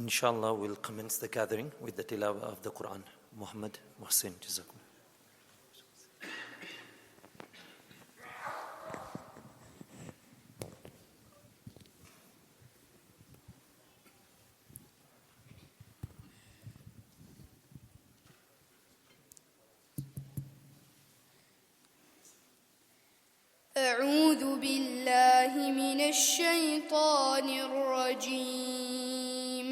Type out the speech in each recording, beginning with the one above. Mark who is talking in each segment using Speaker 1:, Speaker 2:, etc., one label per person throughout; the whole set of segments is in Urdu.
Speaker 1: Inshallah, we'll commence the gathering with the tilawah of the Quran. Muhammad Muhsin, Jazakum.
Speaker 2: أعوذ بالله من الشيطان الرجيم.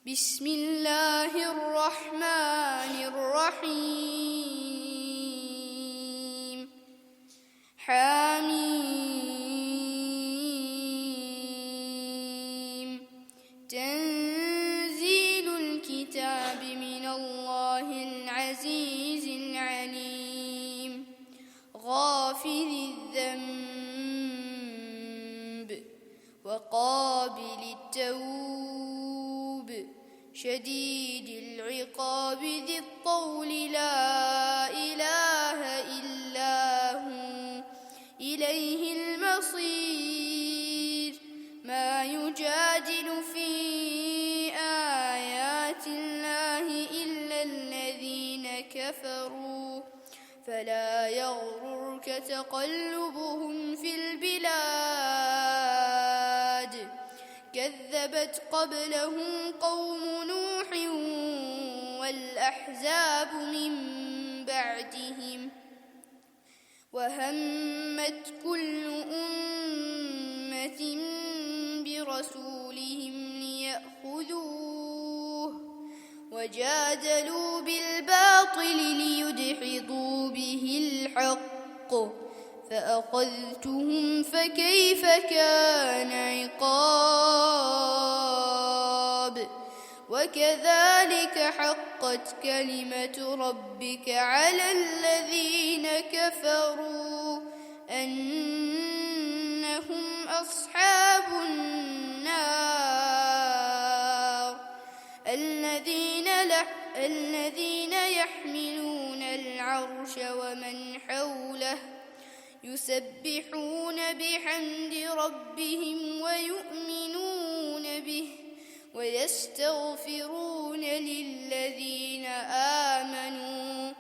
Speaker 2: بسم الله الرحمن الرحيم. حميم. تنزيل الكتاب من الله العزيز العليم. غافر الذنب وقابل التوب شديد العقاب ذي الطول لا إله إلا هو إليه المصير. ما يجادل في آيات الله إلا الذين كفروا فلا يغررك تقلبهم في البلاد. كذبت قبلهم قوم نوح والأحزاب من بعدهم وهمت كل أمة برسولهم ليأخذوه وجادلوا بالباطل ليدحضوا به الحق فأخذتهم فكيف كان عقاب. وكذلك حقت كلمة ربك على الذين كفروا أنهم أصحاب النار. الذين يحملون العرش ومن حوله يسبحون بحمد ربهم ويؤمنون به ويستغفرون للذين آمنوا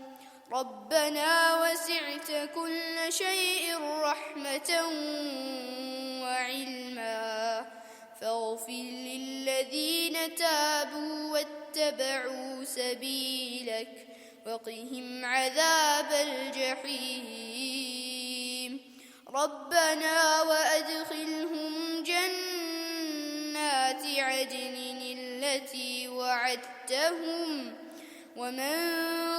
Speaker 2: ربنا وسعت كل شيء رحمة وعلما فاغفر للذين تابوا واتبعوا سبيلك وقهم عذاب الجحيم. ربنا وأدخلهم جنات عدن التي وعدتهم ومن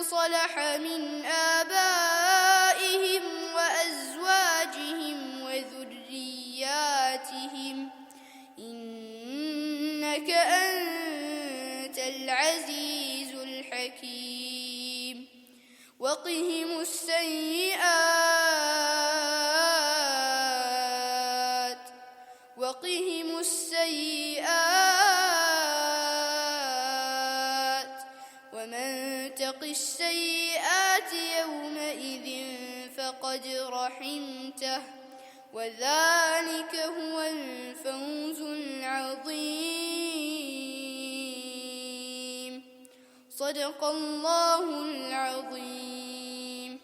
Speaker 2: صلح من آبائهم وأزواجهم وذرياتهم إنك أنت العزيز الحكيم. وقهم السيئات ومن تق السيئات يومئذ فقد رحمته وذلك هو الفوز العظيم. صدق الله العظيم.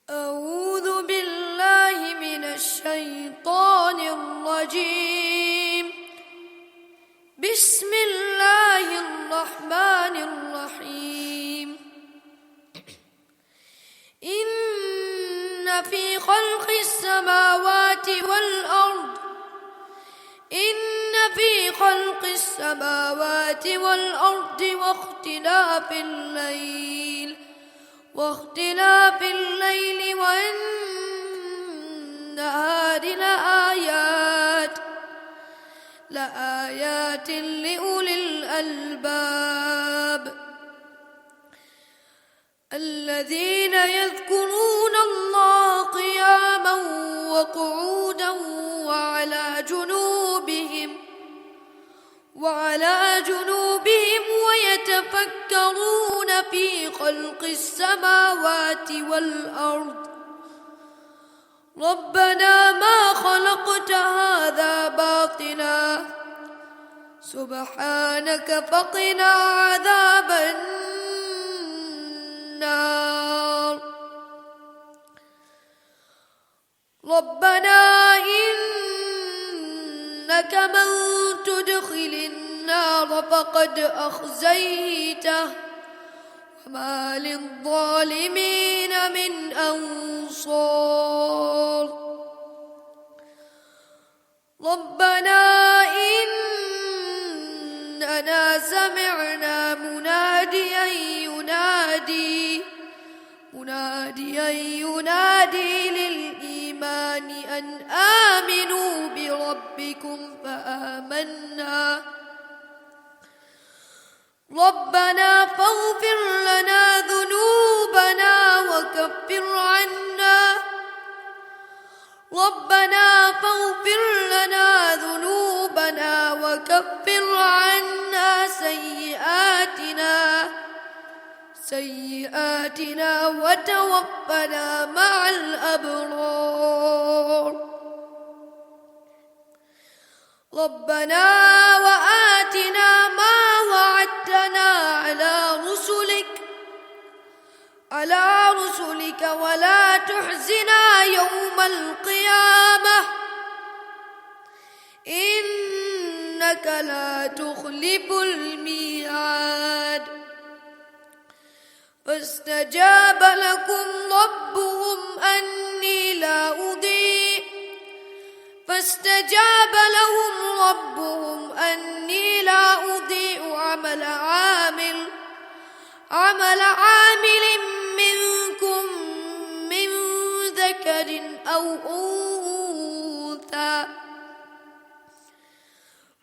Speaker 3: أعوذ بالله من الشيطان الرجيم. بسم الله الرحمن الرحيم. إن في خلق السماوات والأرض واختلاف الليل والنهار لآيات لأولي الألباب الذين يذكرون الله قياما وقعودا وعلى جنوبهم ويتفكرون في خلق السماوات والأرض ربنا ما خلقت هذا باطلا سبحانك فقنا عذاب النار ربنا إنك من تدخل النار فقد أخزيته وما للظالمين من أنصار ربنا إننا سمعنا مناديا ينادي للإيمان أن آمنوا بربكم فآمنا ربنا فاغفر لنا ذنوبنا وكفر عنا سيئاتنا وتوفنا مع الأبرار ربنا وآتنا ما وعدتنا على رسلك ولا تحزنا يوم القيامة إنك لا تخلف الميعاد فاستجاب لهم ربهم أني لا أضيع عمل عامل منكم من ذكر أو أنثى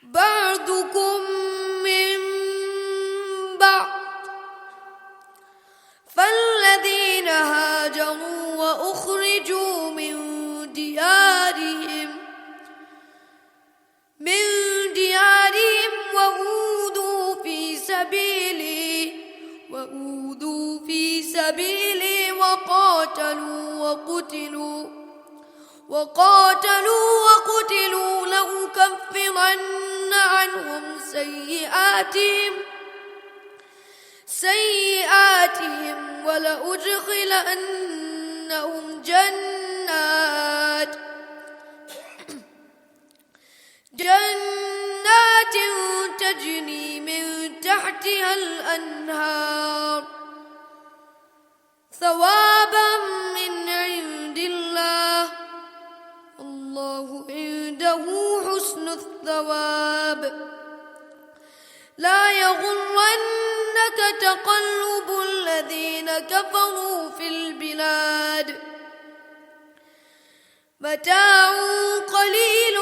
Speaker 3: بعضكم من بعض فالذين هاجروا وأخرجوا من ديارهم وأوذوا في سبيلي وقاتلوا لأكفرن عنهم سيئاتهم ولأدخلنهم جنات تجري من تحتها الأنهار ثوابا من عند الله والله عنده حسن الثواب لا يغرنك تقلب الذين كفروا في البلاد متاع قليل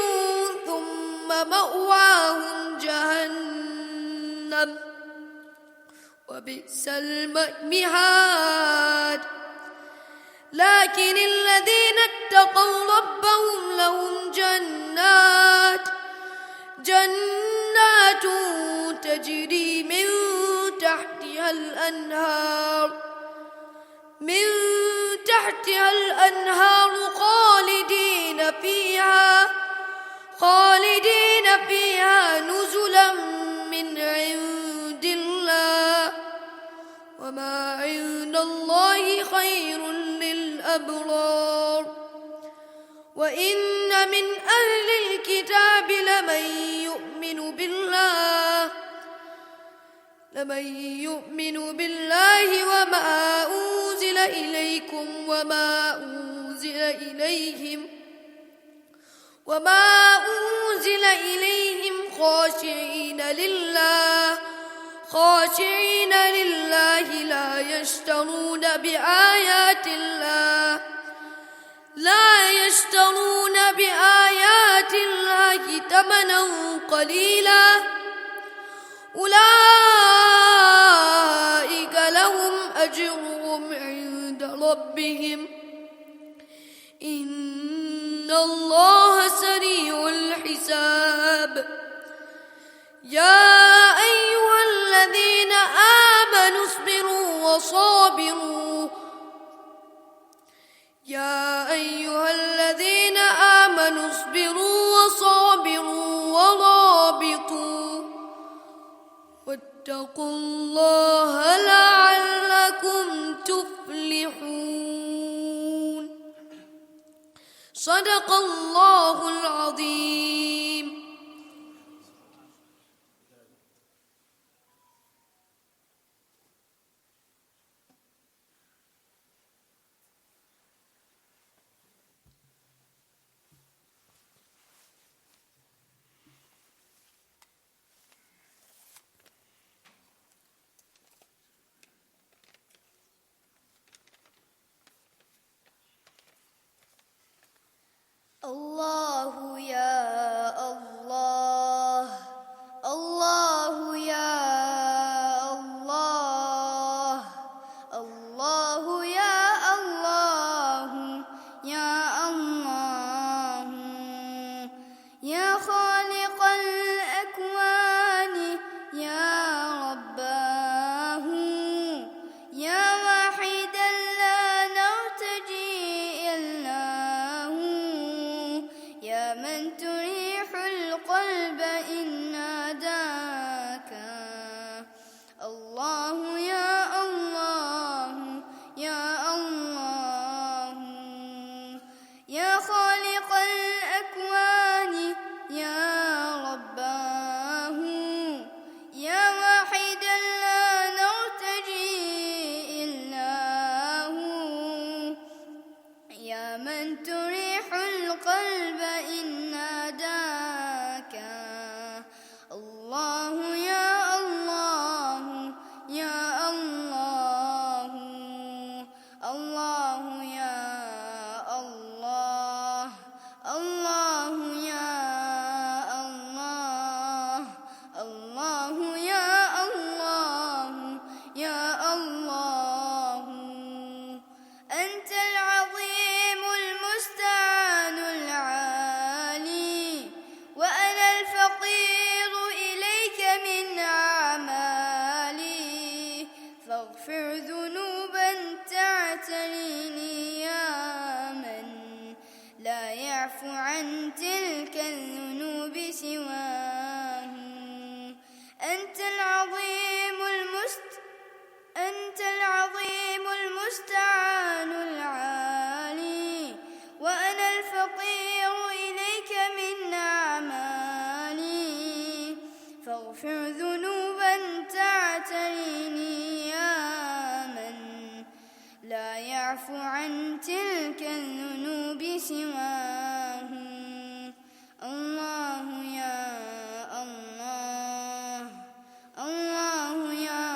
Speaker 3: ثم مأواهم جهنم وبئس المهاد لكن الذين اتقوا ربهم لهم جنات تجري من تحتها الأنهار خالدين فيها نزلا من عند الله وما عند الله خير للأبرار وإن من أهل الكتاب لمن يؤمن بالله وما أنزل إليكم وما أنزل إليهم خاشعين لله لا يشترون بآيات الله ثمنا قليلا أولئك لهم أجرهم عند ربهم إن الله سريع الحساب يا أيها الذين آمنوا اصبروا وصابروا ورابطوا واتقوا الله لعلكم تفلحون صدق الله العظيم.
Speaker 2: الله يا الله الله يا الله الله يا الله يا الله يا خالق الأكوان يا رباه يا واحدا لا نرتجي إلا يا من تريح القلب إن ناداك الله يا الله يا الله يا خالق الأكوان يا رباه يا واحدا لا نرتجي إلا هو يا من تريح القلب إن ناداك الله يا الله يا الله الله يا الله الله يا الله الله يا الله يا الله أنت العظيم المستعان العالي وأنا الفقير إليك من أعمالي فاغفر ذنوبا تعتريني يا من لا يعفو عن تلك الذنوب سواه أنت العظيم المستعان العالي وأنا الفقير إليك من أعمالي فاغفر ذنوبا تعتريني يا من لا يعفو عن تلك الذنوب سواه الله يا الله الله يا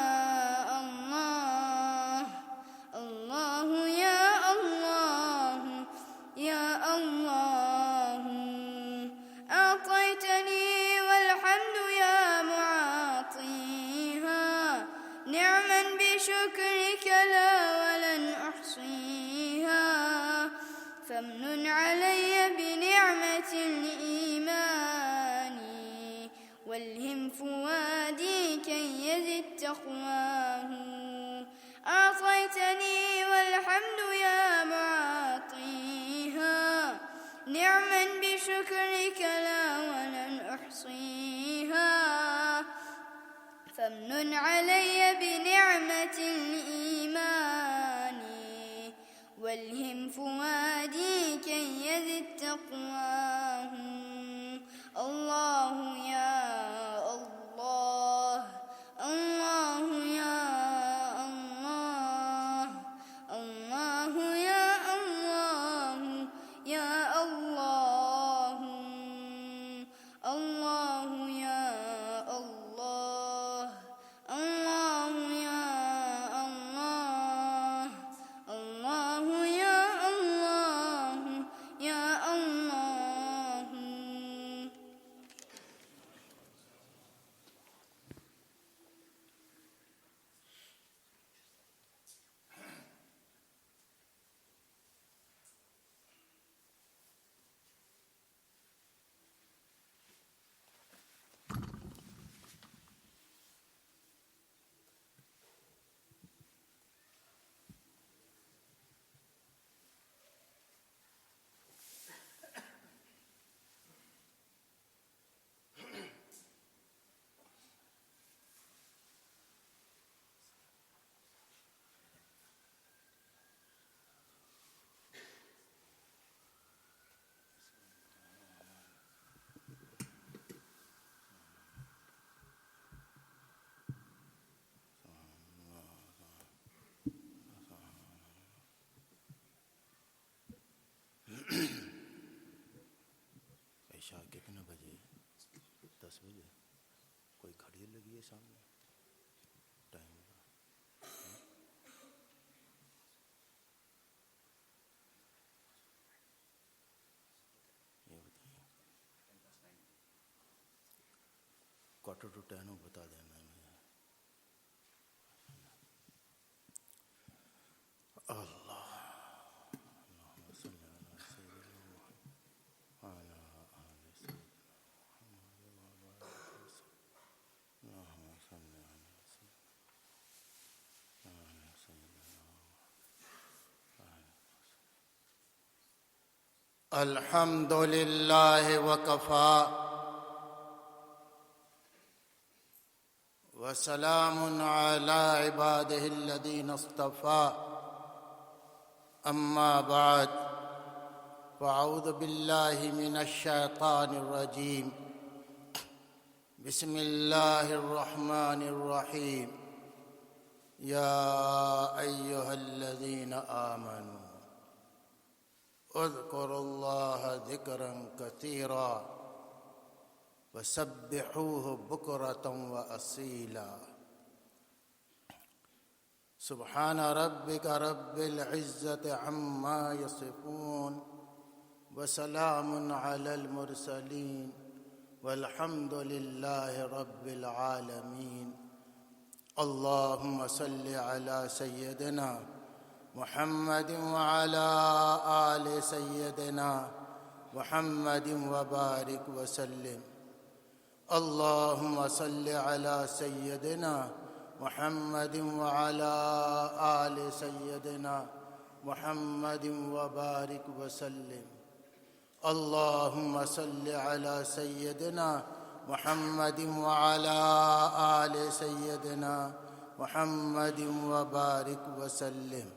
Speaker 2: الله الله يا الله يا الله أعطيتني والحمد يا معاطيها نعما بشكرك لا ولن أحصيها فامنن علي بنعمة الإيمان والهم فؤادي كي يزد تقواه أعطيتني والحمد يا معاطيها نعما بشكرك لا ولن أحصيها فامنن علي بنعمة الإيمان والهم فؤادي كي يزد تقواه الله يا الله الله يا الله الله يا الله يا الله الله يا الله الله يا الله الله يا الله يا الله
Speaker 4: عشاء کتنے بجے؟ 10 بجے؟ کوئی گھڑی لگی ہے سامنے ٹائم کا؟ یہ بتائیے 10:45 بتا دینا مجھے. اللہ اللہم صلی علی سیدنا محمد وعلی آل سیدنا محمد وبارک وسلم. اللہم صلی علی سیدنا الحمد للہ وکفی وسلام علی عبادہ الذین اصطفی. اما بعد فاعوذ باللہ من الشیطان الرجیم. بسم اللہ الرحمن الرحیم. یا ایہا الذین آمنوا اذکروا اللہ ذکرا کثیرا وسبحوه بکرة وأصیلا. سبحان ربک رب العزة عما یصفون وسلام علی المرسلین والحمد للہ رب العالمین. اللہم صل علی سیدنا محمد وعلی آل سیدنا محمد وبارک وسلم. اللہم صل علی سیدنا محمد وعلی آل سیدنا محمد وبارک وسلم. اللہم صل علی سیدنا محمد وعلی آل سیدنا محمد وبارک وسلم.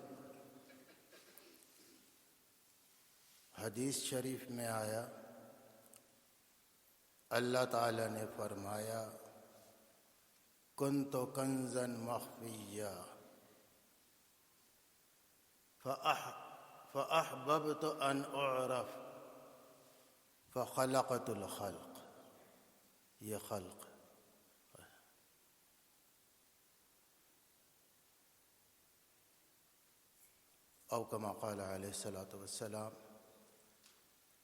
Speaker 4: حدیث شریف میں آیا اللہ تعالیٰ نے فرمایا کنت کنزا مخفیا فأحببت ان اعرف فخلقت الخلق. یہ خلق او کما قال علیہ الصلوۃ والسلام.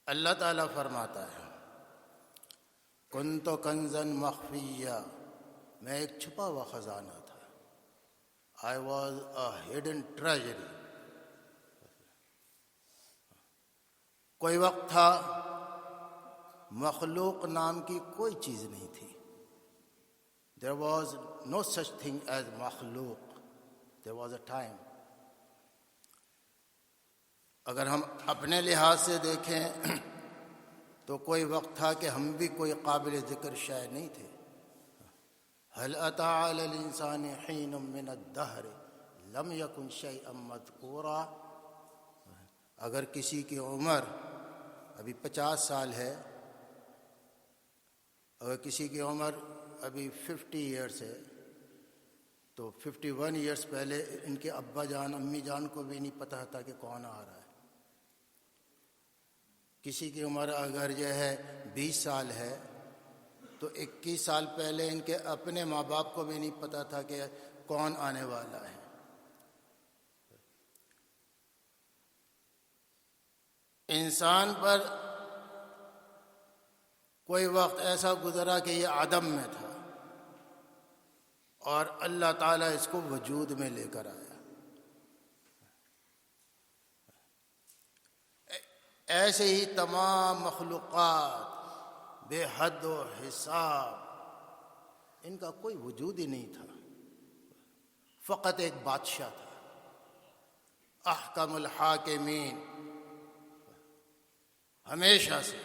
Speaker 4: اللہ تعالیٰ فرماتا ہے کنت کنزا مخفیا، میں ایک چھپا ہوا خزانہ تھا. I was a hidden treasury. کوئی وقت تھا مخلوق نام کی کوئی چیز نہیں تھی. There was no such thing as مخلوق. There was a time. اگر ہم اپنے لحاظ سے دیکھیں تو کوئی وقت تھا کہ ہم بھی کوئی قابل ذکر شے نہیں تھے. هل أتى على الإنسان حين من الدهر لم يكن شيئا مذكورا. اگر کسی کی عمر ابھی 50 سال ہے، اگر کسی کی عمر ابھی 50 ایئرس ہے، تو 51 ایئرس پہلے ان کے ابا جان امی جان کو بھی نہیں پتہ تھا کہ کون آ رہا ہے. کسی کی عمر اگر جو ہے 20 سال ہے تو 21 سال پہلے ان کے اپنے ماں باپ کو بھی نہیں پتہ تھا کہ کون آنے والا ہے. انسان پر کوئی وقت ایسا گزرا کہ یہ عدم میں تھا اور اللہ تعالیٰ اس کو وجود میں لے کر آیا. ایسے ہی تمام مخلوقات بے حد و حساب، ان کا کوئی وجود ہی نہیں تھا. فقط ایک بادشاہ تھا، احکم الحاکمین، ہمیشہ سے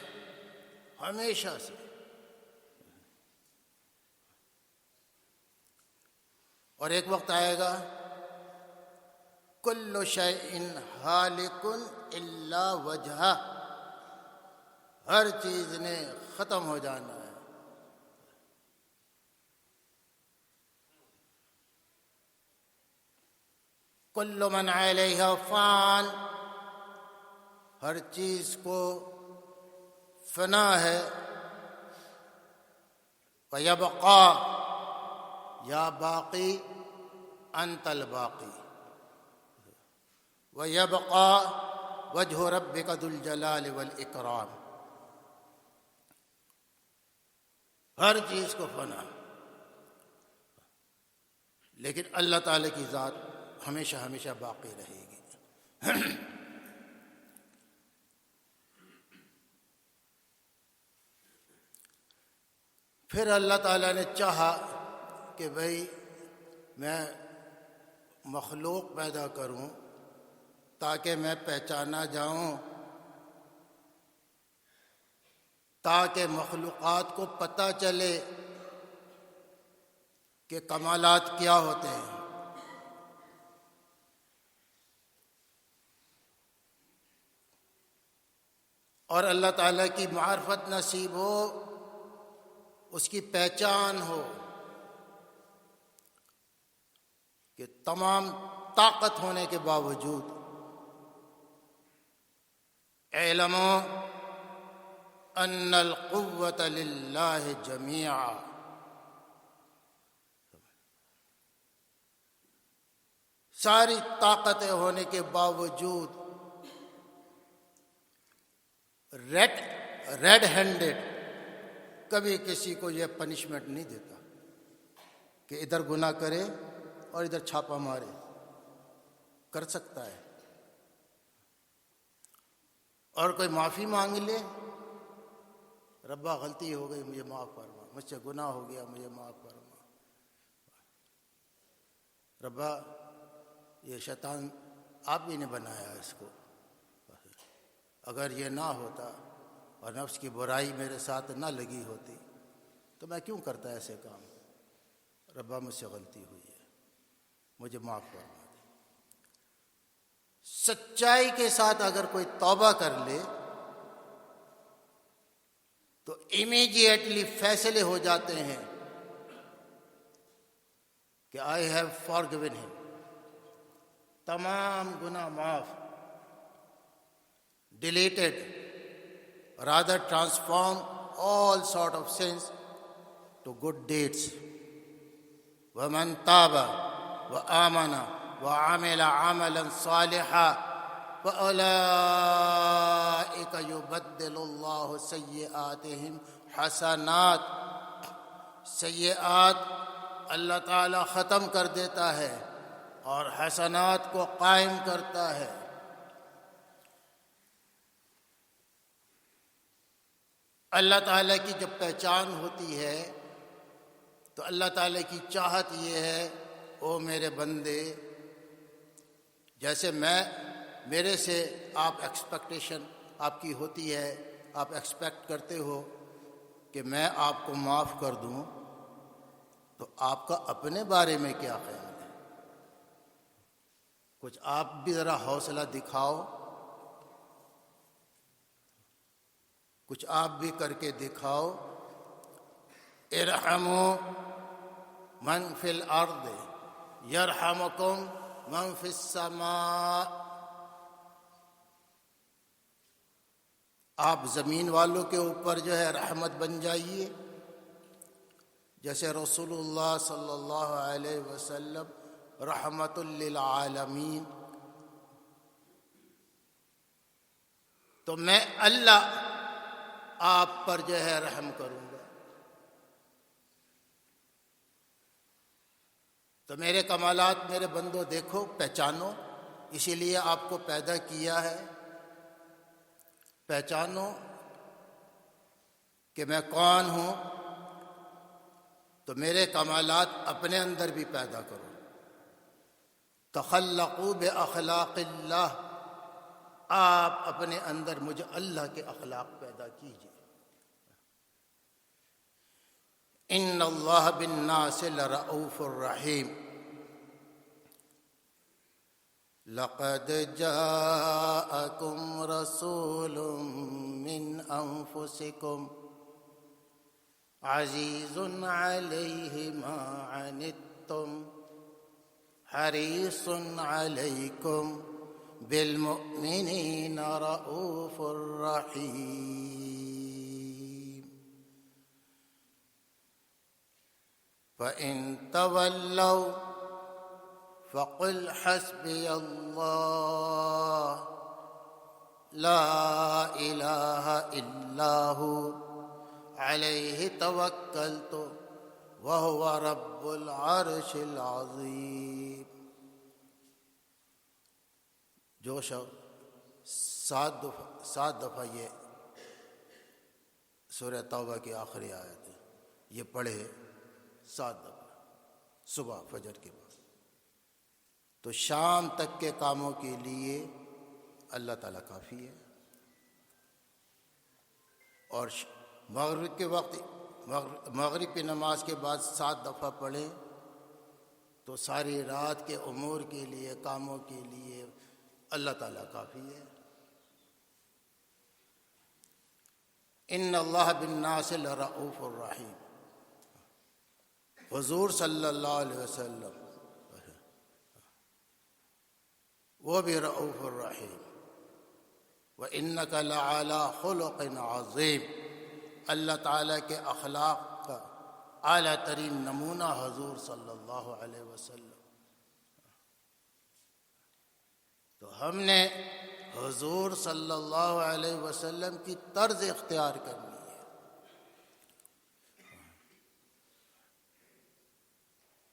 Speaker 4: اور ایک وقت آئے گا کل شیء ہالک الا وجہہ، ہر چیز نے ختم ہو جانا ہے. کل من علیہا فان، ہر چیز کو فنا ہے. وَيَبْقَى یا باقی انت الباقی. وَيَبْقَى وَجْهُ رَبِّكَ ذُو الْجَلَالِ وَالْإِكْرَامِ. ہر چیز کو فنا، لیکن اللہ تعالیٰ کی ذات ہمیشہ ہمیشہ باقی رہے گی. پھر اللہ تعالیٰ نے چاہا کہ بھئی میں مخلوق پیدا کروں تاکہ میں پہچانا جاؤں، تاکہ مخلوقات کو پتہ چلے کہ کمالات کیا ہوتے ہیں. اور اللہ تعالیٰ کی معرفت نصیب ہو، اس کی پہچان ہو کہ تمام طاقت ہونے کے باوجود اعلموا ان القوة للہ جمیعا. ساری طاقتیں ہونے کے باوجود ریڈ ہینڈڈ کبھی کسی کو یہ پنشمنٹ نہیں دیتا کہ ادھر گناہ کرے اور ادھر چھاپا مارے. کر سکتا ہے، اور کوئی معافی مانگ لے، ربا غلطی ہو گئی مجھے معاف فرما، مجھ سے گناہ ہو گیا مجھے معاف فرما. ربا یہ شیطان آپ ہی نے بنایا اس کو، اگر یہ نہ ہوتا اور نفس کی برائی میرے ساتھ نہ لگی ہوتی تو میں کیوں کرتا ایسے کام. ربا مجھ سے غلطی ہوئی ہے، مجھے معاف فرما دے. سچائی کے ساتھ اگر کوئی توبہ کر لے تو امیڈیٹلی فیصلے ہو جاتے ہیں کہ آئی ہیو فارگیون ہم. تمام گناہ معاف، deleted, rather transform all sort of sins to good deeds. وَمَنْ تَابَ وَآمَنَ وَعَمِلَ عَمَلًا صَالِحًا فَأُولَئِكَ يُبَدِّلُ اللَّهُ سَيِّئَاتِهِمْ حَسَنَاتٍ. سیئات اللہ تعالیٰ ختم کر دیتا ہے اور حسنات کو قائم کرتا ہے. اللہ تعالیٰ کی جب پہچان ہوتی ہے تو اللہ تعالیٰ کی چاہت یہ ہے، او میرے بندے، جیسے میرے سے آپ ایکسپیکٹیشن آپ کی ہوتی ہے، آپ ایکسپیکٹ کرتے ہو کہ میں آپ کو معاف کر دوں، تو آپ کا اپنے بارے میں کیا خیال ہے؟ کچھ آپ بھی ذرا حوصلہ دکھاؤ، کچھ آپ بھی کر کے دکھاؤ. ارحموا من فی الارض یرحمکم من فی السماء. آپ زمین والوں کے اوپر جو ہے رحمت بن جائیے، جیسے رسول اللہ صلی اللہ علیہ وسلم رحمت للعالمین. تو میں اللہ آپ پر جو ہے رحم کروں گا. تو میرے کمالات میرے بندو دیکھو، پہچانو، اسی لیے آپ کو پیدا کیا ہے. پہچانو کہ میں کون ہوں، تو میرے کمالات اپنے اندر بھی پیدا کرو. تخلقوا باخلاق اللہ. آپ اپنے اندر مجھے اللہ کے اخلاق پیدا کیجیے. ان اللہ بالناس لرؤوف الرحیم. لقد جاءکم رسول من انفسکم عزیز علیہ ما عنتم حریص علیکم بالمؤمنین رؤوف رحیم فإن تولوا فقل حسبی اللہ لا الہ الا ہو علیہ توکلت وہو رب العرش العظیم. جو شخص سات دفعہ یہ سورہ توبہ کی آخری آیت ہے یہ پڑھے 7 دفعہ صبح فجر کے بعد تو شام تک کے کاموں کے لیے اللہ تعالیٰ کافی ہے. اور مغرب کے وقت مغرب کی نماز کے بعد 7 دفعہ پڑھیں تو ساری رات کے امور کے لیے کاموں کے لیے اللہ تعالیٰ کافی ہے. ان اللہ بالناس لرؤوف الرحیم. حضور صلی اللہ علیہ وسلم وہ بھی رؤوف الرحیم. وَإِنَّكَ لَعَلَىٰ خُلُقٍ عَظِيمٍ. اللہ تعالیٰ کے اخلاق کا اعلیٰ ترین نمونہ حضور صلی اللہ علیہ وسلم. تو ہم نے حضور صلی اللہ علیہ وسلم کی طرز اختیار کرنی ہے.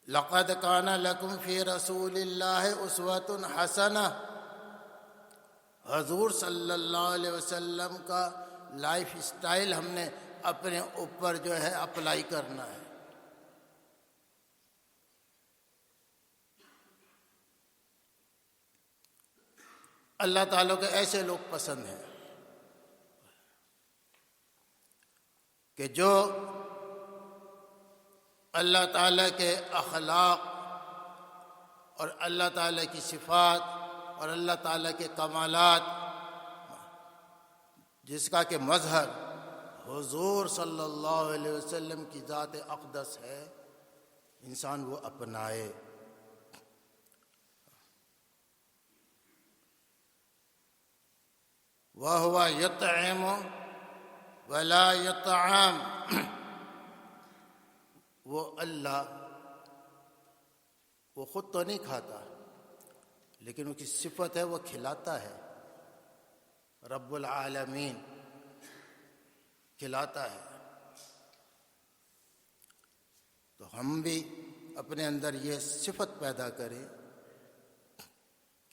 Speaker 4: لَقَدْ كَانَ لَكُمْ فِي رَسُولِ اللَّهِ أُسْوَةٌ حَسَنَةٌ. حضور صلی اللہ علیہ وسلم کا لائف سٹائل ہم نے اپنے اوپر جو ہے اپلائی کرنا ہے. اللہ تعالیٰ کو ایسے لوگ پسند ہیں کہ جو اللہ تعالیٰ کے اخلاق اور اللہ تعالیٰ کی صفات اور اللہ تعالیٰ کے کمالات جس کا کہ مظہر حضور صلی اللہ علیہ وسلم کی ذات اقدس ہے انسان وہ اپنائے. وَهُوَ يُطْعِمُ وَلَا يُطْعَمُ. وہ اللہ وہ خود تو نہیں کھاتا لیکن اس کی صفت ہے وہ کھلاتا ہے. رب العالمین کھلاتا ہے. تو ہم بھی اپنے اندر یہ صفت پیدا کریں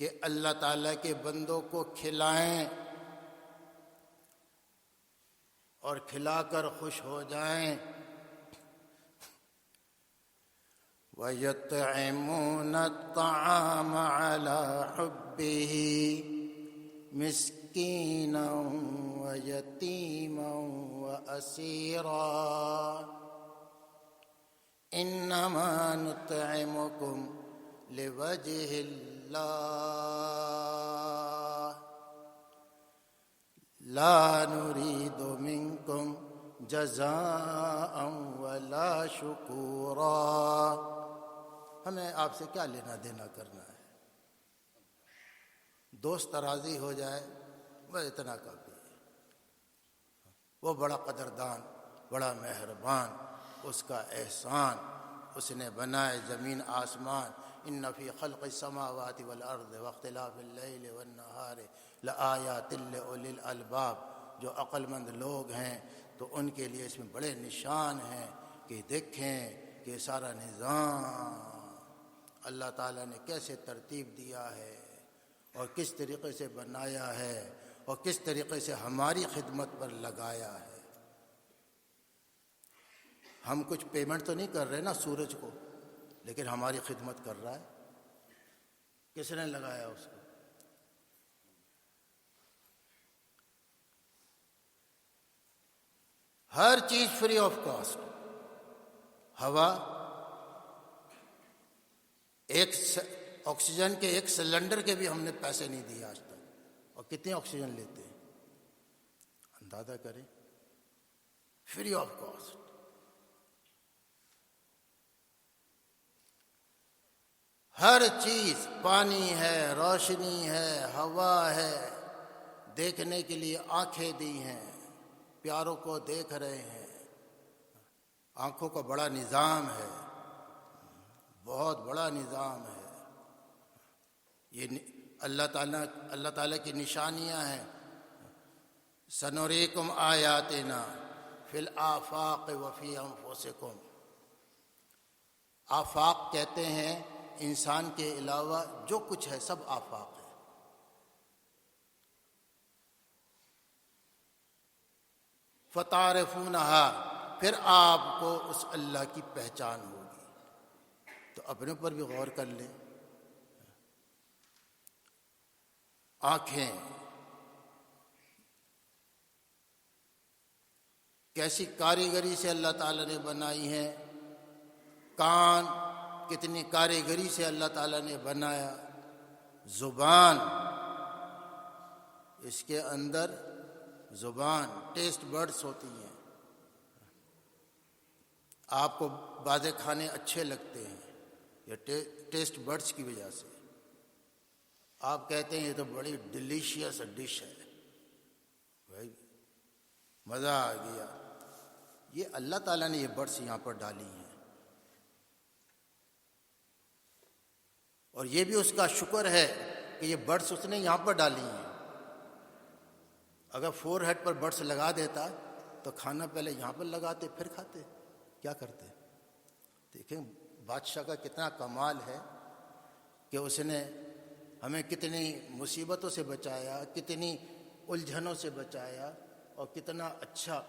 Speaker 4: کہ اللہ تعالیٰ کے بندوں کو کھلائیں اور کھلا کر خوش ہو جائیں. وَيُطْعِمُونَ الطَّعَامَ عَلَى حُبِّهِ مِسْكِينًا وَيَتِيمًا وَأَسِيرًا إِنَّمَا نُطْعِمُكُمْ لِوَجْهِ اللَّهِ لا نريد منكم جزاء ولا شكورا. ہمیں آپ سے کیا لینا دینا کرنا ہے؟ دوست راضی ہو جائے بس اتنا کافی ہے. وہ بڑا قدردان بڑا مہربان اس کا احسان اس نے بنائے زمین آسمان. ان فی خلق السماوات والارض واختلاف اللیل والنہار لآیات لأولی الالباب. جو عقل مند لوگ ہیں تو ان کے لیے اس میں بڑے نشان ہیں کہ دیکھیں کہ سارا نظام اللہ تعالیٰ نے کیسے ترتیب دیا ہے اور کس طریقے سے بنایا ہے اور کس طریقے سے ہماری خدمت پر لگایا ہے. ہم کچھ پیمنٹ تو نہیں کر رہے نا سورج کو لیکن ہماری خدمت کر رہا ہے. کس نے لگایا اس کو؟ ہر چیز فری آف کاسٹ. ہوا ایک آکسیجن کے ایک سلنڈر کے بھی ہم نے پیسے نہیں دیے آج تک. اور کتنے آکسیجن لیتے ہیں اندازہ کریں. Free of cost. ہر چیز، پانی ہے، روشنی ہے، ہوا ہے، دیکھنے کے لیے آنکھیں دی ہیں، پیاروں کو دیکھ رہے ہیں. آنکھوں کا بڑا نظام ہے، بہت بڑا نظام ہے. یہ اللہ تعالیٰ کی نشانیاں ہیں. سنریکم آیاتنا فی الآفاق وفی انفسکم. آفاق کہتے ہیں انسان کے علاوہ جو کچھ ہے سب آفاق ہے. فتعرفونہا، پھر آپ کو اس اللہ کی پہچان ہوگی. تو اپنے اوپر بھی غور کر لیں. آنکھیں کیسی کاریگری سے اللہ تعالیٰ نے بنائی ہیں، کان کتنی کاریگری سے اللہ تعالیٰ نے بنایا، زبان، اس کے اندر زبان، ٹیسٹ برڈز ہوتی ہیں. آپ کو بعض کھانے اچھے لگتے ہیں یہ ٹیسٹ برڈز کی وجہ سے. آپ کہتے ہیں یہ تو بڑی ڈیلیشیس ڈش ہے، بھائی مزہ آ گیا. یہ اللہ تعالیٰ نے یہ برڈز یہاں پر ڈالی ہیں، اور یہ بھی اس کا شکر ہے کہ یہ برڈز اس نے یہاں پر ڈالی ہیں. اگر فور ہیڈ پر برڈز لگا دیتا تو کھانا پہلے یہاں پر لگاتے پھر کھاتے. کیا کرتے؟ دیکھیں بادشاہ کا کتنا کمال ہے کہ اس نے ہمیں کتنی مصیبتوں سے بچایا، کتنی الجھنوں سے بچایا، اور کتنا اچھا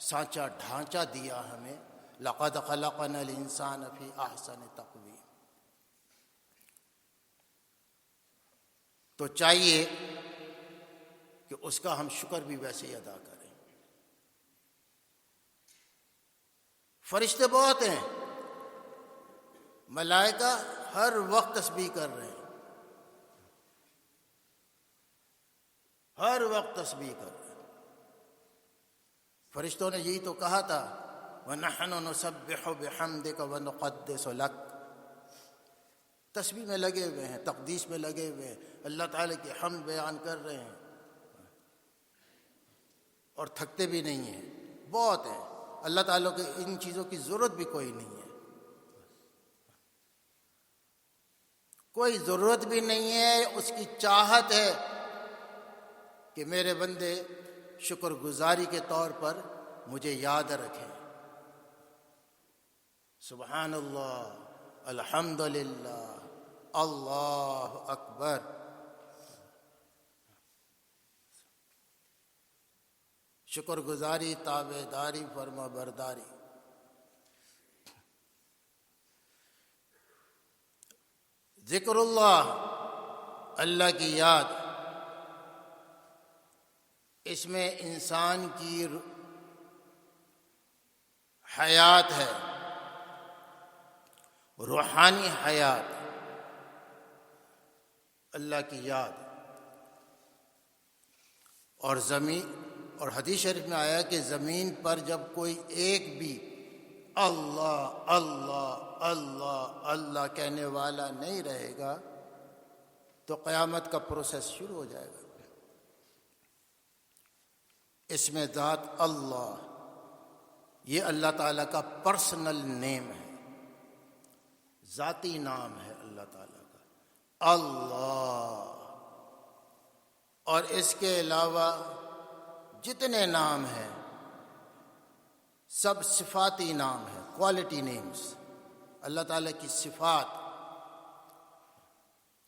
Speaker 4: سانچہ ڈھانچہ دیا ہمیں. لقد خلقنا الانسان فی احسن تقویم. تو چاہیے کہ اس کا ہم شکر بھی ویسے ہی ادا کریں. فرشتے بہت ہیں، ملائکہ ہر وقت تسبیح کر رہے ہیں، ہر وقت تسبیح کر رہے ہیں. فرشتوں نے یہی تو کہا تھا وَنَحْنُ نُسَبِّحُ بِحَمْدِكَ وَنُقَدِّسُ لَكَ. تسبیح میں لگے ہوئے ہیں، تقدیس میں لگے ہوئے ہیں، اللہ تعالیٰ کی حمد بیان کر رہے ہیں، اور تھکتے بھی نہیں ہیں. بہت ہیں. اللہ تعالیٰ کو ان چیزوں کی ضرورت بھی کوئی نہیں ہے، کوئی ضرورت بھی نہیں ہے. اس کی چاہت ہے کہ میرے بندے شکر گزاری کے طور پر مجھے یاد رکھیں. سبحان اللہ، الحمد للہ، اللہ اکبر. شکر گزاری، تابع داری، فرما برداری. ذکر اللہ، اللہ کی یاد، اس میں انسان کی حیات ہے، روحانی حیات، اللہ کی یاد. اور اور حدیث شریف میں آیا کہ زمین پر جب کوئی ایک بھی اللہ اللہ اللہ اللہ کہنے والا نہیں رہے گا تو قیامت کا پروسیس شروع ہو جائے گا. اس میں ذات اللہ، یہ اللہ تعالیٰ کا پرسنل نیم ہے، ذاتی نام ہے اللہ تعالیٰ کا اللہ. اور اس کے علاوہ جتنے نام ہیں سب صفاتی نام ہیں، کوالٹی نیمز، اللہ تعالیٰ کی صفات.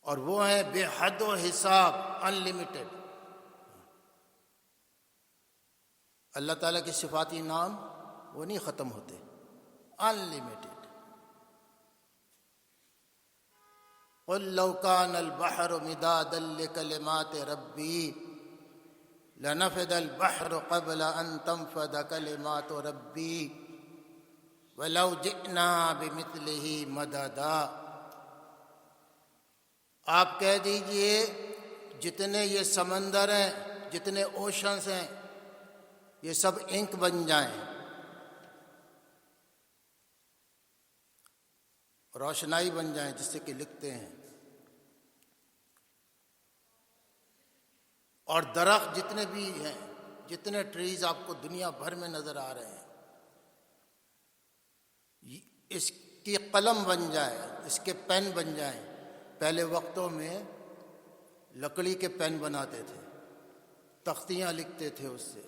Speaker 4: اور وہ ہیں بے حد و حساب، ان لمیٹڈ. اللہ تعالیٰ کے صفاتی نام وہ نہیں ختم ہوتے، ان لمیٹڈ. قل لو كان البحر مدادا لكلمات ربي لنفد البحر قبل ان تنفد كلمات ربي ولو جئنا بمثله مددا. آپ کہہ دیجئے جتنے یہ سمندر ہیں، جتنے اوشنز ہیں، یہ سب انک بن جائیں روشنائی بن جائیں جس سے کہ لکھتے ہیں. اور درخت جتنے بھی ہیں، جتنے ٹریز آپ کو دنیا بھر میں نظر آ رہے ہیں، اس کی قلم بن جائے، اس کے پین بن جائیں. پہلے وقتوں میں لکڑی کے پین بناتے تھے، تختیاں لکھتے تھے اس سے.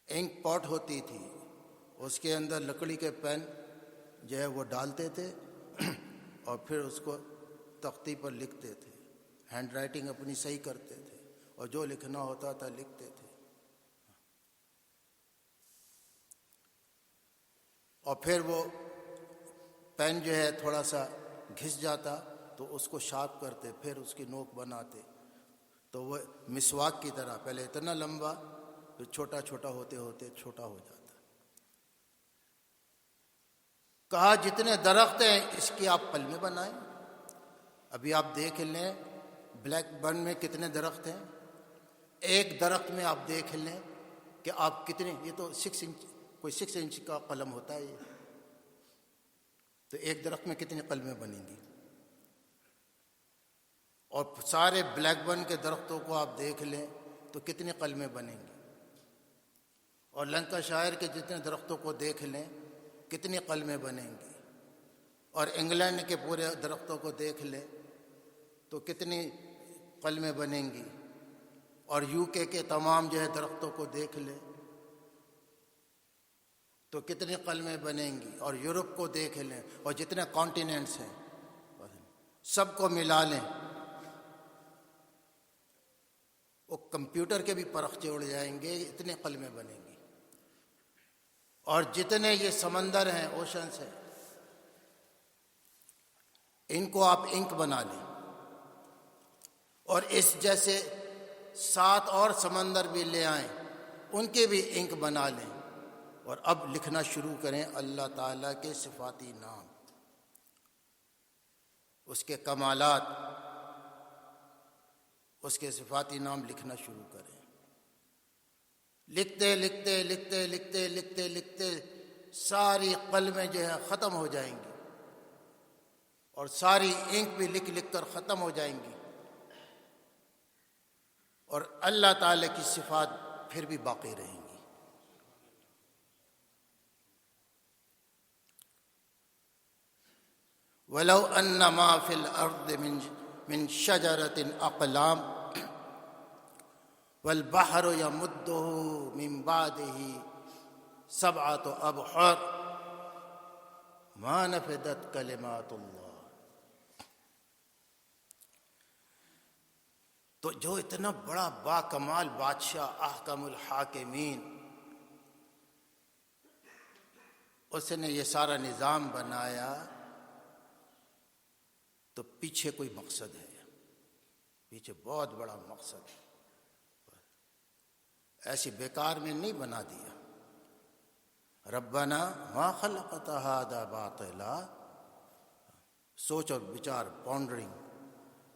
Speaker 4: انک پاٹ ہوتی تھی، اس کے اندر لکڑی کے پین جو ہے وہ ڈالتے تھے اور پھر اس کو تختی پر لکھتے تھے. ہینڈ رائٹنگ اپنی صحیح کرتے تھے اور جو لکھنا ہوتا تھا لکھتے تھے. اور پھر وہ پین جو ہے تھوڑا سا گھس جاتا تو اس کو شارپ کرتے، پھر اس کی نوک بناتے تو وہ مسواک کی طرح پہلے اتنا لمبا، پھر چھوٹا چھوٹا ہوتے ہوتے چھوٹا ہو جاتا. کہا جتنے درخت ہیں اس کی آپ قلمیں بنائیں. ابھی آپ دیکھ لیں بلیک برن میں کتنے درخت ہیں. ایک درخت میں آپ دیکھ لیں کہ آپ کتنے، یہ تو 6 انچ، کوئی 6 انچ کا قلم ہوتا ہے یہ، تو ایک درخت میں کتنی قلمیں بنیں گی. اور سارے بلیک برن کے درختوں کو آپ دیکھ لیں تو کتنی قلمیں بنیں گی. اور لنکا شائر کے جتنے درختوں کو دیکھ لیں کتنی قلمیں بنیں گی. اور انگلینڈ کے پورے درختوں کو دیکھ لیں تو کتنی قلمیں بنیں گی. اور یو کے تمام جو ہے درختوں کو دیکھ لیں تو کتنی قلمیں بنیں گی. اور یورپ کو دیکھ لیں اور جتنے کانٹیننٹس ہیں سب کو ملا لیں، وہ کمپیوٹر کے بھی پرخچے اڑ جائیں گے، اتنے قلمیں بنیں گی. اور جتنے یہ سمندر ہیں، اوشنس ہیں، ان کو آپ انک بنا لیں. اور اس جیسے 7 اور سمندر بھی لے آئیں، ان کے بھی انک بنا لیں. اور اب لکھنا شروع کریں اللہ تعالیٰ کے صفاتی نام، اس کے کمالات، اس کے صفاتی نام لکھنا شروع کریں. لکھتے لکھتے لکھتے لکھتے لکھتے لکھتے ساری قلمیں جو ہیں ختم ہو جائیں گی اور ساری انک بھی لکھ لکھ کر ختم ہو جائیں گی. اور اللہ تعالیٰ کی صفات پھر بھی باقی رہیں گی. وَلَوْ أَنَّ مَا فِي الْأَرْضِ مِنْ شَجَرَةٍ أَقْلَامٍ وَالْبَحْرُ يَمُدُّهُ مِنْ بَعْدِهِ 7 أَبْحُرٍ مَا نَفِدَتْ كَلِمَاتُ اللَّهِ. تو جو اتنا بڑا با کمال بادشاہ، احکم الحاکمین، اس نے یہ سارا نظام بنایا تو پیچھے کوئی مقصد ہے، پیچھے بہت بڑا مقصد ہے. ایسی بیکار میں نہیں بنا دیا. ربنا ما خلقت هذا باطلا، سوچ اور بچار، پونڈرنگ.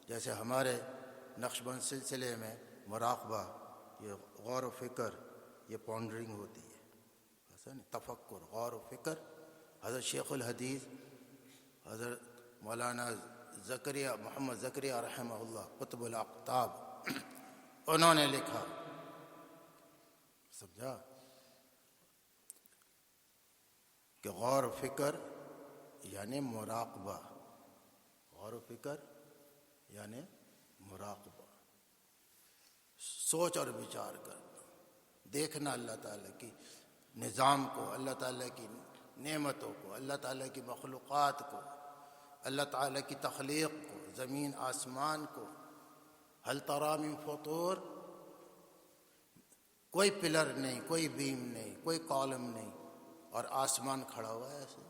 Speaker 4: جیسے ہمارے نقشبند سلسلے میں مراقبہ، یہ غور و فکر، یہ پونڈرنگ ہوتی ہے، تفکر، غور و فکر. حضرت شیخ الحدیث حضرت مولانا زکریا محمد زکریا رحمہ اللہ قطب الاقطاب، انہوں نے لکھا، سمجھا، کہ غور و فکر یعنی مراقبہ، غور و فکر یعنی مراقبہ، سوچ اور بچار کرنا، دیکھنا اللہ تعالیٰ کی نظام کو، اللہ تعالیٰ کی نعمتوں کو، اللہ تعالیٰ کی مخلوقات کو، اللہ تعالیٰ کی تخلیق کو، زمین آسمان کو. ہل تری من فطور، کوئی پلر نہیں، کوئی بیم نہیں، کوئی کالم نہیں، اور آسمان کھڑا ہوا ہے ایسے.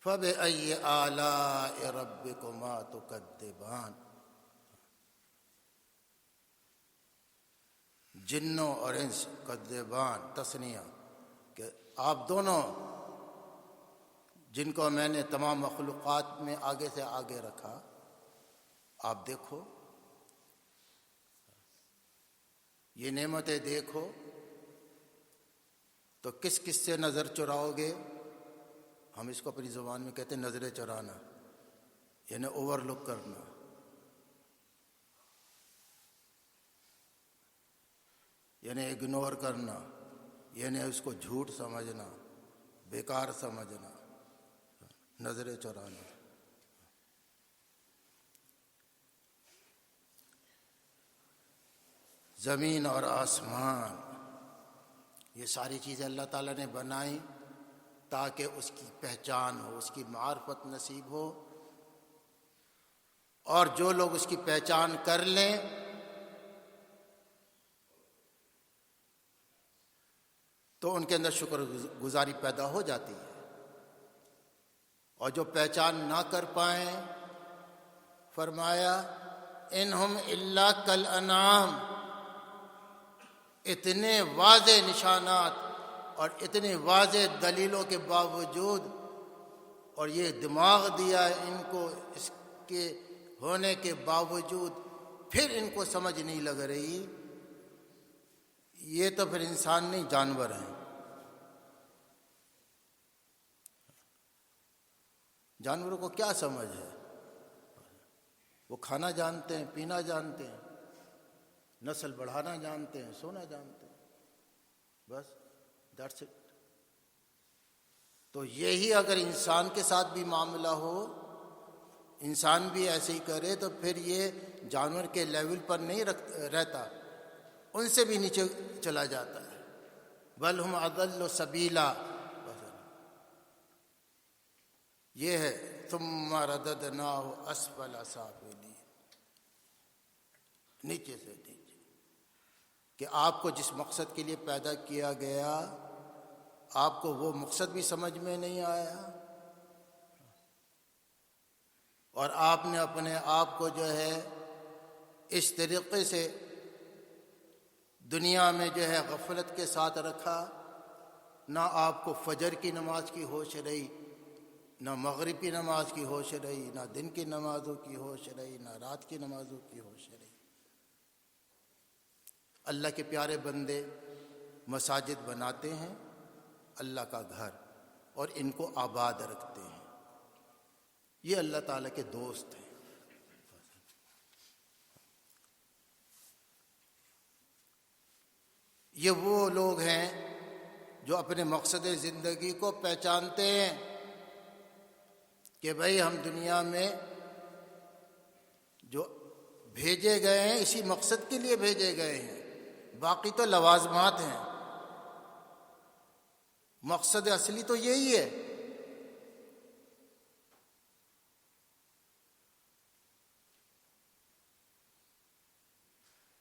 Speaker 4: فَبِأَيِّ آلَاءِ رَبِّكُمَا تُكَذِّبَانِ. جنوں اور انس، کذبان تثنیہ، کہ آپ دونوں، جن کو میں نے تمام مخلوقات میں آگے سے آگے رکھا، آپ دیکھو یہ نعمتیں دیکھو تو کس کس سے نظر چراؤ گے؟ ہم اس کو اپنی زبان میں کہتے ہیں نظریں چرانا، یعنی اوور لک کرنا، یعنی اگنور کرنا، یعنی اس کو جھوٹ سمجھنا، بیکار سمجھنا، نظریں چرانا۔ زمین اور آسمان، یہ ساری چیزیں اللہ تعالیٰ نے بنائی تاکہ اس کی پہچان ہو، اس کی معرفت نصیب ہو، اور جو لوگ اس کی پہچان کر لیں تو ان کے اندر شکر گزاری پیدا ہو جاتی ہے، اور جو پہچان نہ کر پائیں، فرمایا انہم الا کالانعام، اتنے واضح نشانات اور اتنے واضح دلیلوں کے باوجود، اور یہ دماغ دیا ہے ان کو اس کے ہونے کے باوجود پھر ان کو سمجھ نہیں لگ رہی، یہ تو پھر انسان نہیں جانور ہیں۔ جانوروں کو کیا سمجھ ہے؟ وہ کھانا جانتے ہیں، پینا جانتے ہیں، نسل بڑھانا جانتے ہیں، سونا جانتے ہیں، بس دیٹس اٹ۔ تو یہی اگر انسان کے ساتھ بھی معاملہ ہو، انسان بھی ایسے ہی کرے، تو پھر یہ جانور کے لیول پر نہیں رہتا، ان سے بھی نیچے چلا جاتا ہے۔ بل ہم اضل سبیلا، یہ ہے ثم رددناہ اسفل سافلین، نیچے سے نیچے، کہ آپ کو جس مقصد کے لیے پیدا کیا گیا آپ کو وہ مقصد بھی سمجھ میں نہیں آیا، اور آپ نے اپنے آپ کو جو ہے اس طریقے سے دنیا میں جو ہے غفلت کے ساتھ رکھا، نہ آپ کو فجر کی نماز کی ہوش رہی، نہ مغرب کی نماز کی ہوش رہی، نہ دن کی نمازوں کی ہوش رہی، نہ رات کی نمازوں کی ہوش رہی۔ اللہ کے پیارے بندے مساجد بناتے ہیں، اللہ کا گھر، اور ان کو آباد رکھتے ہیں، یہ اللہ تعالیٰ کے دوست ہیں۔ یہ وہ لوگ ہیں جو اپنے مقصد زندگی کو پہچانتے ہیں کہ بھئی ہم دنیا میں جو بھیجے گئے ہیں اسی مقصد کے لیے بھیجے گئے ہیں، باقی تو لوازمات ہیں، مقصد اصلی تو یہی ہے۔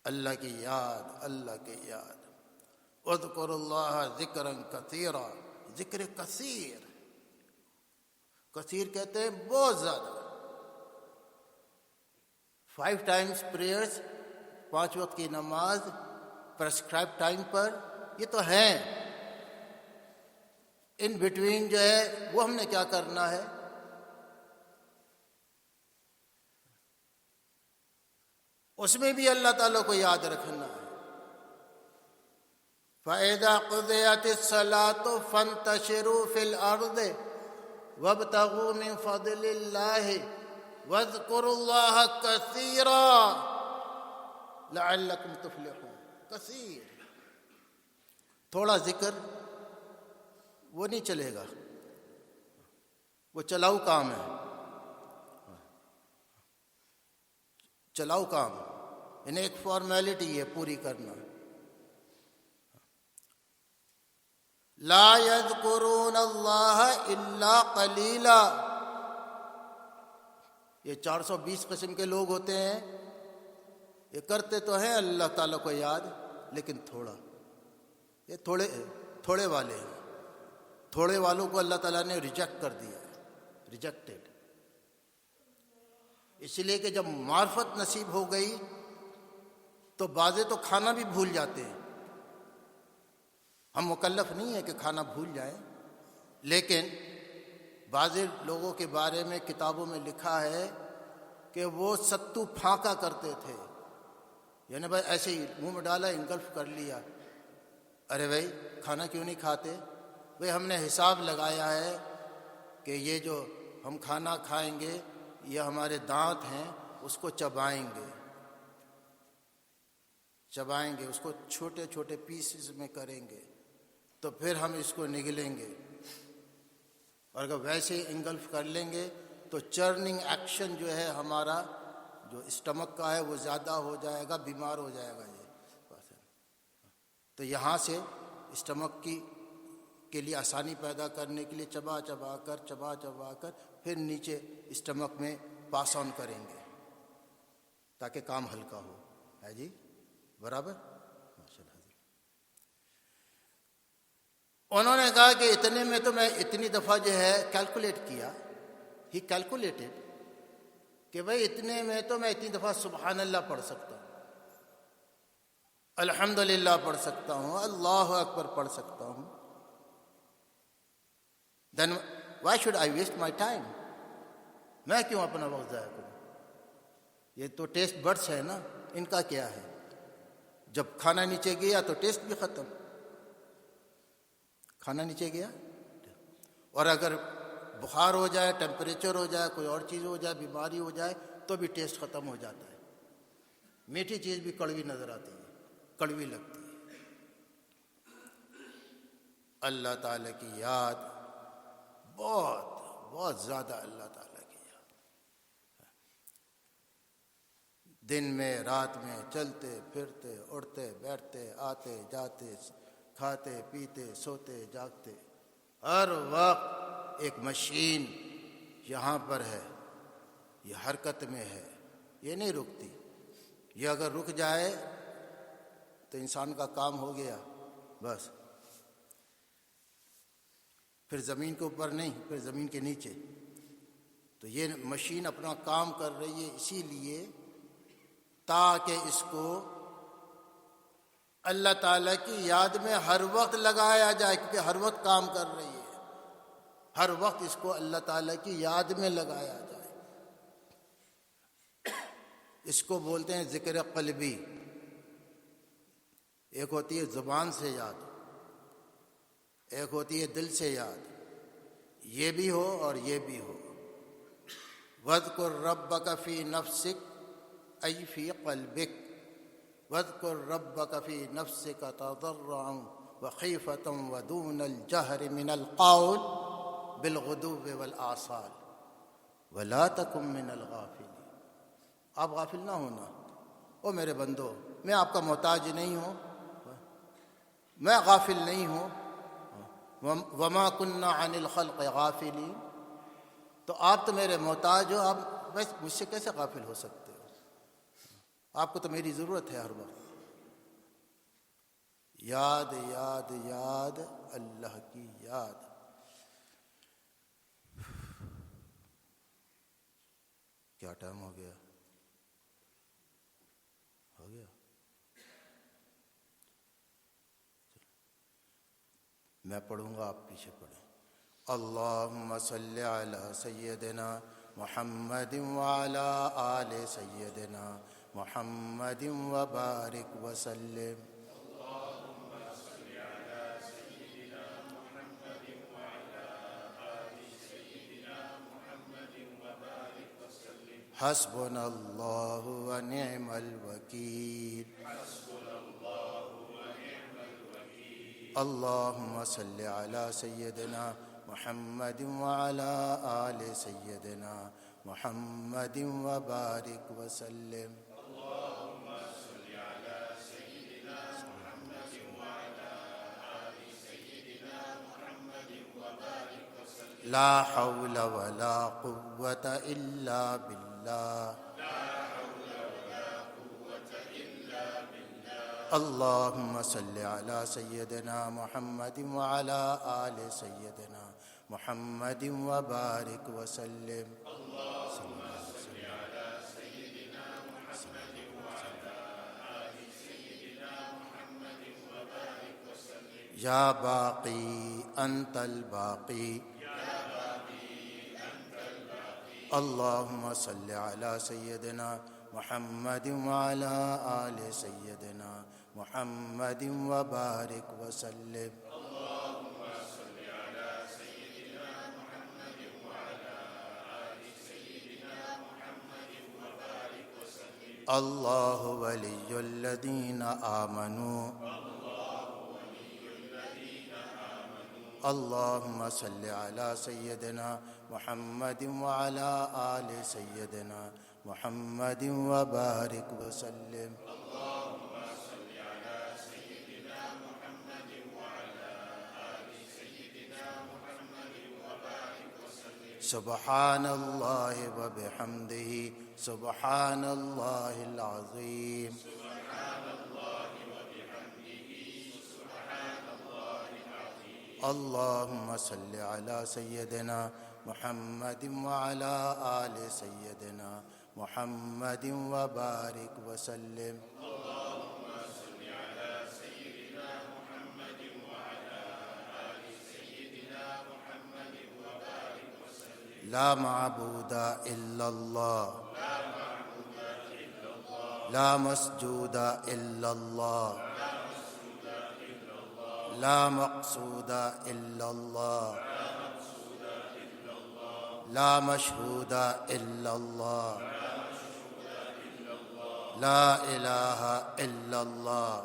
Speaker 4: اللہ کی یاد، اللہ کی یاد، اذکروا اللہ ذکرا کثیرا، ذکر کثیر، کثیر کہتے ہیں بہت زیادہ۔ 5 times پریئرز، 5 وقت کی نماز پرسکرائب ٹائم پر، یہ تو ہیں، ان بٹوین جو ہے وہ ہم نے کیا کرنا ہے؟ اس میں بھی اللہ تعالیٰ کو یاد رکھنا ہے۔ فَإِذَا قُضِيَتِ الصَّلَاةُ فَانتَشِرُوا فِي الْأَرْضِ وَابْتَغُوا مِنْ فَضْلِ اللَّهِ وَاذْكُرُوا اللَّهَ كَثِيرًا لَعَلَّكُمْ تُفْلِحُونَ۔ کثیر، تھوڑا ذکر وہ نہیں چلے گا، وہ چلاؤ کام ہے، چلاؤ کام، انہیں ایک فارمیلٹی ہے پوری کرنا۔ لا یذکرون اللہ الا قلیلا، یہ 420 قسم کے لوگ ہوتے ہیں، یہ کرتے تو ہیں اللہ تعالیٰ کو یاد، لیکن تھوڑا، یہ تھوڑے والے ہیں، تھوڑے والوں کو اللہ تعالیٰ نے ریجیکٹ کر دیا ہے، ریجیکٹڈ۔ اس لیے کہ جب معرفت نصیب ہو گئی تو بعضے تو کھانا بھی بھول جاتے ہیں۔ ہم مکلف نہیں ہیں کہ کھانا بھول جائیں، لیکن بعض لوگوں کے بارے میں کتابوں میں لکھا ہے کہ وہ ستو پھانکا کرتے تھے، یعنی بھائی ایسے ہی منہ میں ڈالا انگلف کر لیا. ارے بھائی کھانا کیوں نہیں کھاتے؟ بھائی ہم نے حساب لگایا ہے کہ یہ جو ہم کھانا کھائیں گے یہ ہمارے دانت ہیں اس کو چبائیں گے اس کو چھوٹے چھوٹے پیسز میں کریں گے تو پھر ہم اس کو نگلیں گے. اور اگر ویسے ہی انگلف کر لیں گے تو چرننگ ایکشن جو ہے ہمارا جو اسٹمک کا ہے وہ زیادہ ہو جائے گا، بیمار ہو جائے گا. یہ تو یہاں سے اسٹمک کے لیے آسانی پیدا کرنے کے لیے چبا چبا کر پھر نیچے اسٹمک میں پاس آن کریں گے تاکہ کام ہلکا ہو. ہے جی برابر؟ انہوں نے کہا کہ اتنے میں تو میں اتنی دفعہ جو ہے کیلکولیٹ کیا. ہی کیلکولیٹڈ کہ بھائی اتنے میں تو میں اتنی دفعہ سبحان اللہ پڑھ سکتا ہوں، الحمدللہ پڑھ سکتا ہوں، اللہ اکبر پڑھ سکتا ہوں. Then why should I waste my time? میں کیوں اپنا وقت ضائع کروں؟ یہ تو ٹیسٹ بڈس ہے نا، ان کا کیا ہے؟ جب کھانا نیچے گیا تو ٹیسٹ بھی ختم. کھانا نیچے گیا اور اگر بخار ہو جائے، ٹیمپریچر ہو جائے، کوئی اور چیز ہو جائے، بیماری ہو جائے تو بھی ٹیسٹ ختم ہو جاتا ہے. میٹھی چیز بھی کڑوی نظر آتی ہے، کڑوی لگتی ہے. اللہ تعالیٰ کی یاد بہت زیادہ، اللہ تعالیٰ کی یاد دن میں رات میں، چلتے پھرتے اٹھتے بیٹھتے آتے جاتے، کھاتے پیتے سوتے جاگتے، ہر وقت ایک مشین یہاں پر ہے، یہ حرکت میں ہے، یہ نہیں رکتی. یہ اگر رک جائے تو انسان کا کام ہو گیا بس. پھر زمین کے اوپر نہیں، پھر زمین کے نیچے. تو یہ مشین اپنا کام کر رہی ہے اسی لیے تاکہ اس کو اللہ تعالیٰ کی یاد میں ہر وقت لگایا جائے، کیونکہ ہر وقت کام کر رہی ہے. ہر وقت اس کو اللہ تعالیٰ کی یاد میں لگایا جائے. اس کو بولتے ہیں ذکر قلبی. ایک ہوتی ہے زبان سے یاد، ایک ہوتی ہے دل سے یاد. یہ بھی ہو اور یہ بھی ہو. وَاذْكُرْ رَبَّكَ فِي نَفْسِكَ أَيْ فِي قَلْبِكَ وَاذْكُرْ رَبَّكَ فِي نَفْسِكَ تَضَرُّعًا وَخِيفَةً وَدُونَ الْجَهْرِ مِنَ الْقَوْلِ بِالْغُدُوِّ وَالْآصَالِ وَلَا تَكُن مِّنَ الْغَافِلِينَ. آپ غافل نہ ہونا. او میرے بندو، میں آپ کا محتاج نہیں ہوں، میں غافل نہیں ہوں. وَمَا كُنَّا عَنِ الْخَلْقِ غَافِلِينَ. تو آپ تو میرے محتاج ہو، آپ بس مجھ سے کیسے غافل ہو سکتے ہو؟ آپ کو تو میری ضرورت ہے ہر وقت. یاد یاد یاد، اللہ کی یاد. کیا ٹائم ہو گیا؟ ہو گیا. میں پڑھوں گا، آپ پیچھے پڑھیں. اللہم صلی علی سیدنا محمد وعلی آل سیدنا محمد وبارک وسلم. حسبنا اللہ ونعم الوکیل. اللہم صلی علی سیدنا محمد وعلی آل سیدنا محمد وبارک وسلم. لا حول ولا قوة إلا بالله. اللهم صل على سيدنا محمد وعلى آل سيدنا محمد وبارك وسلم. يا باقي أنت الباقي. اللهم صل على سيدنا محمد وعلى آل سيدنا محمد وبارك وسلم الله ولي الذين آمنوا اللهم صل على سيدنا محمد وعلى آل سيدنا محمد وبارك وسلم سبحان الله وبحمده سبحان الله العظيم اللهم صل على سيدنا محمد وعلى آل سيدنا محمد وبارك وسلم لا معبود إلا الله لا مسجود إلا الله لا مقصود إلا الله لا مشهود إلا الله لا إله إلا الله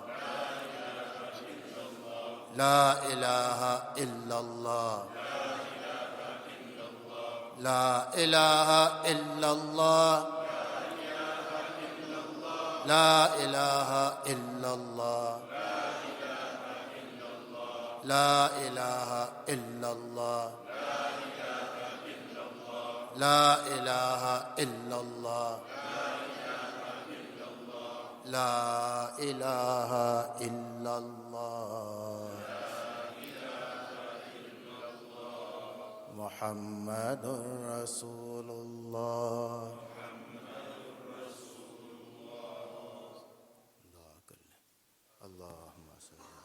Speaker 4: لا إله إلا الله لا إله إلا الله لا إله إلا الله لا إله إلا الله لا إله إلا الله لا إله إلا الله محمد رسول الله اللهم صل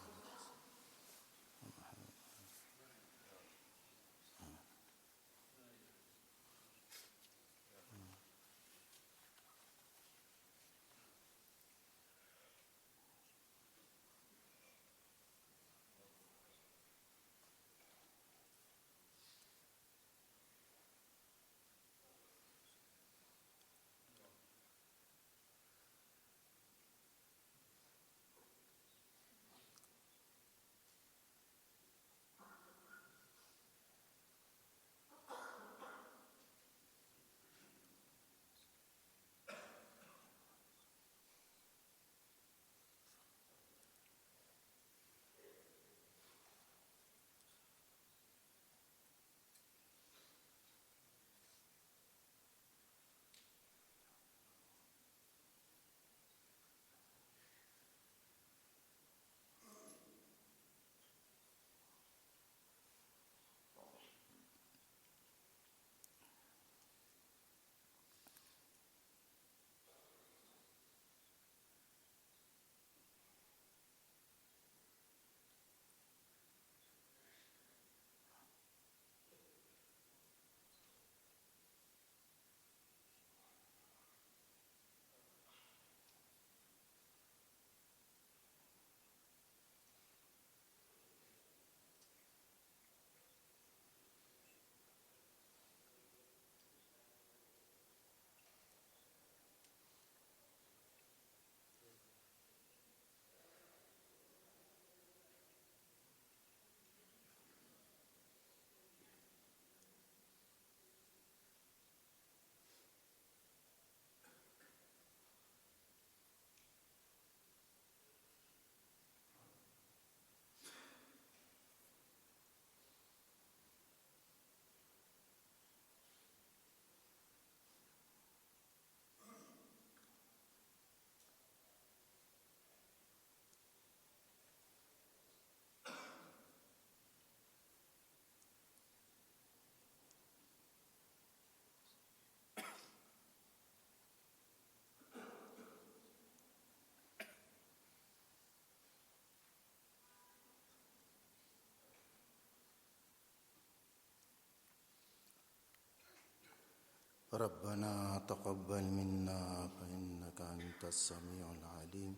Speaker 4: ربنا تقبل منا فإنك أنت السميع العليم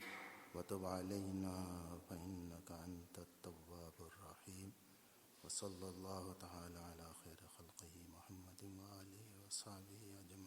Speaker 4: وتب علينا فإنك أنت التواب الرحيم وصلى الله تعالى على خير خلقه محمد وآله وصحبه أجمعين.